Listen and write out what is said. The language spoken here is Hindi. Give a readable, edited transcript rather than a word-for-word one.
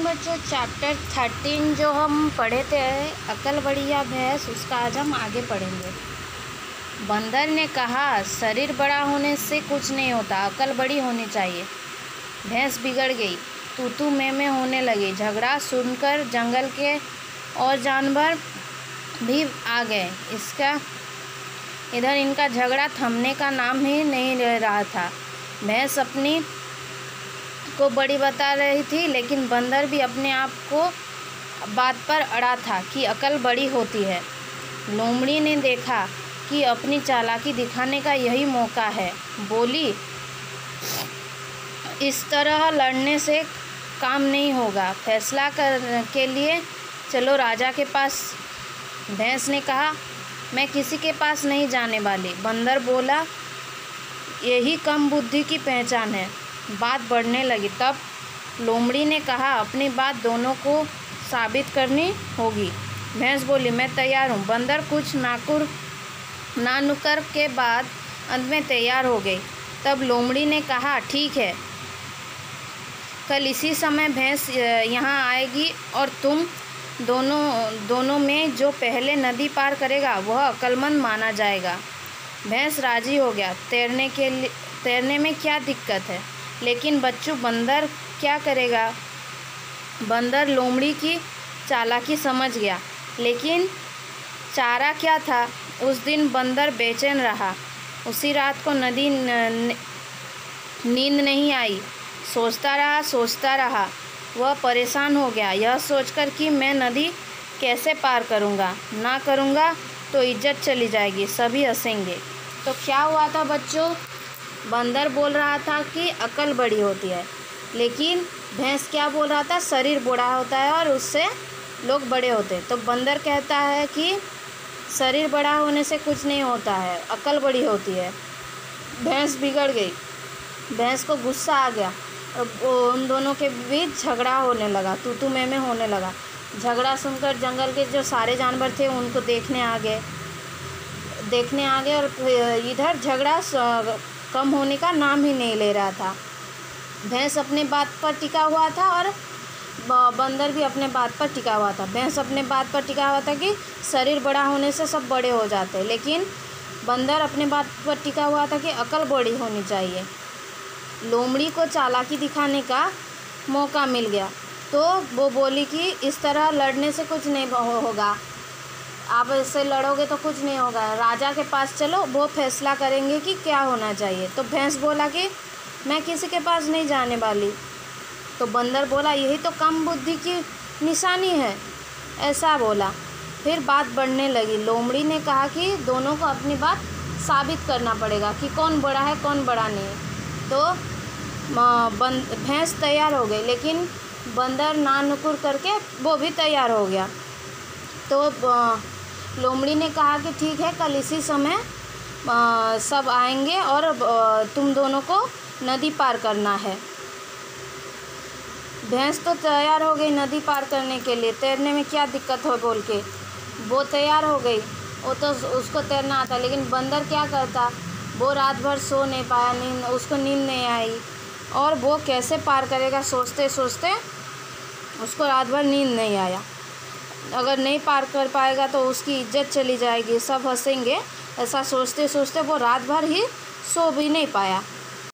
बच्चों चैप्टर 13 जो हम पढ़े थे अकल बढ़िया भैंस, उसका आज हम आगे पढ़ेंगे। बंदर ने कहा, शरीर बड़ा होने से कुछ नहीं होता, अकल बड़ी होनी चाहिए। भैंस बिगड़ गई, तू मैं होने लगी। झगड़ा सुनकर जंगल के और जानवर भी आ गए। इधर इनका झगड़ा थमने का नाम ही नहीं ले रहा था। भैंस अपनी को बड़ी बता रही थी, लेकिन बंदर भी अपने आप को बात पर अड़ा था कि अकल बड़ी होती है। लोमड़ी ने देखा कि अपनी चालाकी दिखाने का यही मौका है। बोली, इस तरह लड़ने से काम नहीं होगा, फैसला के लिए चलो राजा के पास। भैंस ने कहा, मैं किसी के पास नहीं जाने वाली। बंदर बोला, यही कम बुद्धि की पहचान है। बात बढ़ने लगी। तब लोमड़ी ने कहा, अपनी बात दोनों को साबित करनी होगी। भैंस बोली, मैं तैयार हूँ। बंदर कुछ नानुकर के बाद अंत में तैयार हो गई। तब लोमड़ी ने कहा, ठीक है, कल इसी समय भैंस यहाँ आएगी और तुम दोनों में जो पहले नदी पार करेगा वह अक्लमंद माना जाएगा। भैंस राजी हो गया। तैरने में क्या दिक्कत है? लेकिन बच्चों, बंदर क्या करेगा? बंदर लोमड़ी की चालाकी समझ गया, लेकिन चारा क्या था? उस दिन बंदर बेचैन रहा। उसी रात को नींद नहीं आई। सोचता रहा। वह परेशान हो गया, यह सोचकर कि मैं नदी कैसे पार करूँगा। ना करूँगा तो इज्जत चली जाएगी, सभी हंसेंगे। तो क्या हुआ था बच्चों? बंदर बोल रहा था कि अकल बड़ी होती है, लेकिन भैंस क्या बोल रहा था? शरीर बड़ा होता है और उससे लोग बड़े होते हैं। तो बंदर कहता है कि शरीर बड़ा होने से कुछ नहीं होता है, अकल बड़ी होती है। भैंस बिगड़ गई। भैंस को गुस्सा आ गया और उन दोनों के बीच झगड़ा होने लगा, तू मैं होने लगा। झगड़ा सुनकर जंगल के जो सारे जानवर थे उनको देखने आ गए और इधर झगड़ा कम होने का नाम ही नहीं ले रहा था। भैंस अपने बात पर टिका हुआ था और बंदर भी अपने बात पर टिका हुआ था। भैंस अपने बात पर टिका हुआ था कि शरीर बड़ा होने से सब बड़े हो जाते हैं, लेकिन बंदर अपने बात पर टिका हुआ था कि अकल बड़ी होनी चाहिए। लोमड़ी को चालाकी दिखाने का मौका मिल गया, तो वो बोली कि इस तरह लड़ने से कुछ नहीं होगा, आप इससे लड़ोगे तो कुछ नहीं होगा। राजा के पास चलो, वो फैसला करेंगे कि क्या होना चाहिए। तो भैंस बोला कि मैं किसी के पास नहीं जाने वाली। तो बंदर बोला, यही तो कम बुद्धि की निशानी है, ऐसा बोला। फिर बात बढ़ने लगी। लोमड़ी ने कहा कि दोनों को अपनी बात साबित करना पड़ेगा कि कौन बड़ा है कौन बड़ा नहीं। तो भैंस तैयार हो गई, लेकिन बंदर ना नुकुर करके वो भी तैयार हो गया। तो लोमड़ी ने कहा कि ठीक है, कल इसी समय सब आएंगे और तुम दोनों को नदी पार करना है। भैंस तो तैयार हो गई नदी पार करने के लिए। तैरने में क्या दिक्कत हो बोल के वो तैयार हो गई। वो तो उसको तैरना आता, लेकिन बंदर क्या करता? वो रात भर सो नहीं पाया, उसको नींद नहीं आई और वो कैसे पार करेगा सोचते सोचते उसको रात भर नींद नहीं आया। अगर नहीं पार कर पाएगा तो उसकी इज्जत चली जाएगी, सब हंसेंगे। ऐसा सोचते सोचते वो रात भर ही सो भी नहीं पाया।